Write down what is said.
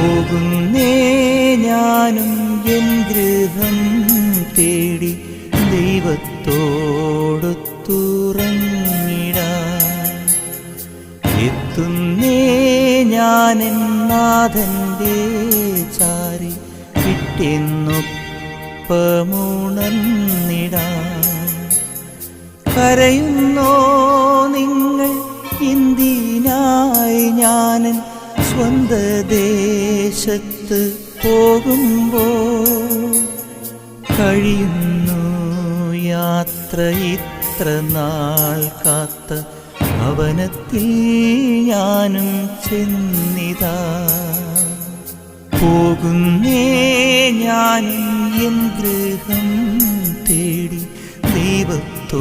പോകുന്നേ ഞാനും എൻ ഗൃഹം തേടി ദൈവത്തോടൊത്തുറങ്ങിടാൻ. എത്തുന്നേ ഞാനെൻ നാഥന്റെ ചാരി വിട്ടെന്നൊപ്പമുണർന്നിടാൻ. കരയുന്നോ നിങ്ങൾ എന്തിനായി ഞാനൻ സ്വന്ത ദേശത്ത് പോകുമ്പോൾ? കഴിയുന്നു യാത്ര ഇത്ര നാൾ കാത്ത ഭവനത്തിൽ ഞാനും ചെന്നിതാ. പോകുന്നേ ഞാനും എൻ ഗൃഹം തേടി ദൈവത്തോടൊത്തു